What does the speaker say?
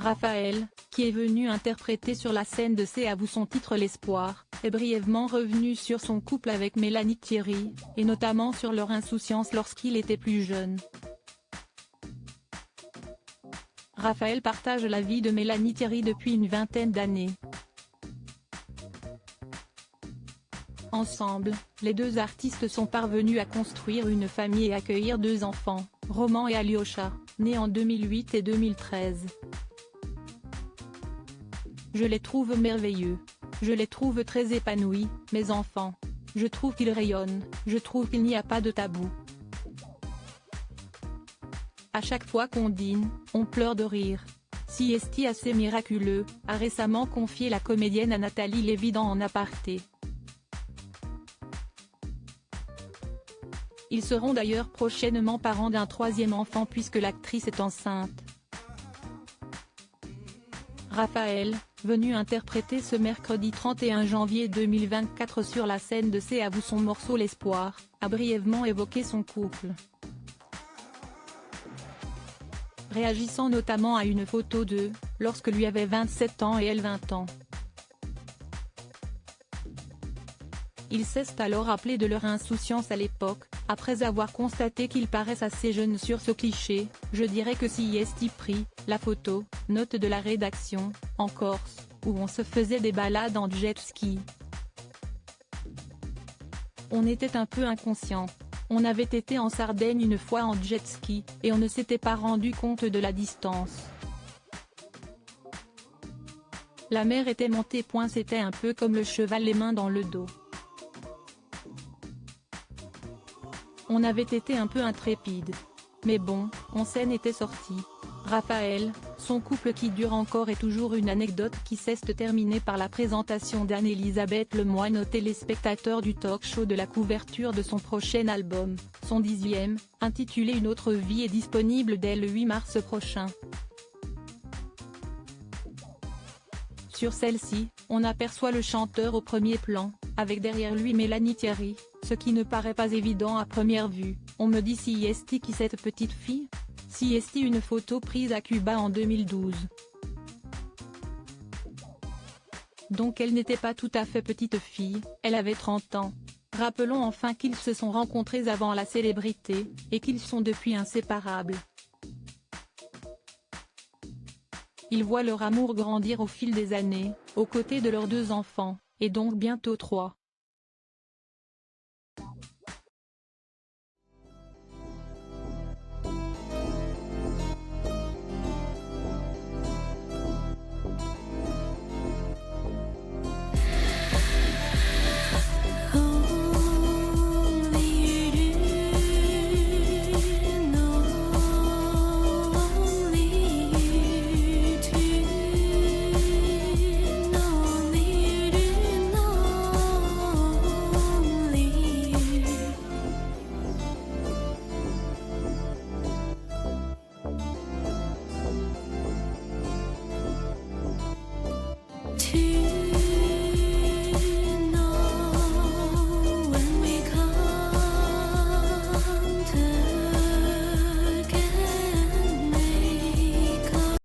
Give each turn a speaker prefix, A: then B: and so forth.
A: Raphaël, qui est venu interpréter sur la scène de C'est à vous son titre L'Espoir, est brièvement revenu sur son couple avec Mélanie Thierry, et notamment sur leur insouciance lorsqu'il était plus jeune. Raphaël partage la vie de Mélanie Thierry depuis une vingtaine d'années. Ensemble, les deux artistes sont parvenus à construire une famille et accueillir deux enfants, Roman et Alyosha, nés en 2008 et 2013. Je les trouve merveilleux. Je les trouve très épanouis, mes enfants. Je trouve qu'ils rayonnent, je trouve qu'il n'y a pas de tabou. À chaque fois qu'on dîne, on pleure de rire. CST assez miraculeux, a récemment confié la comédienne à Nathalie Lévy en aparté. Ils seront d'ailleurs prochainement parents d'un troisième enfant puisque l'actrice est enceinte. Raphaël, venu interpréter ce mercredi 31 janvier 2024 sur la scène de C'est à vous son morceau L'Espoir, a brièvement évoqué son couple. Réagissant notamment à une photo d'eux, lorsque lui avait 27 ans et elle 20 ans. Ils s'est alors rappelé de leur insouciance à l'époque, après avoir constaté qu'ils paraissent assez jeunes sur ce cliché. Je dirais que si est pris, la photo, note de la rédaction, en Corse, où on se faisait des balades en jet ski. On était un peu inconscient. On avait été en Sardaigne une fois en jet ski, et on ne s'était pas rendu compte de la distance. La mer était montée. C'était un peu comme le cheval les mains dans le dos. On avait été un peu intrépide. Mais bon, on s'en était sorti. Raphaël, son couple qui dure encore est toujours une anecdote qui s'est terminée par la présentation d'Anne-Elisabeth Lemoine aux téléspectateurs du talk-show de la couverture de son prochain album, son 10e, intitulé Une autre vie est disponible dès le 8 mars prochain. Sur celle-ci, on aperçoit le chanteur au premier plan, avec derrière lui Mélanie Thierry, ce qui ne paraît pas évident à première vue. On me dit si est qui cette petite fille ? Si est une photo prise à Cuba en 2012. Donc elle n'était pas tout à fait petite fille, elle avait 30 ans. Rappelons enfin qu'ils se sont rencontrés avant la célébrité, et qu'ils sont depuis inséparables. Ils voient leur amour grandir au fil des années, aux côtés de leurs deux enfants, et donc bientôt 3.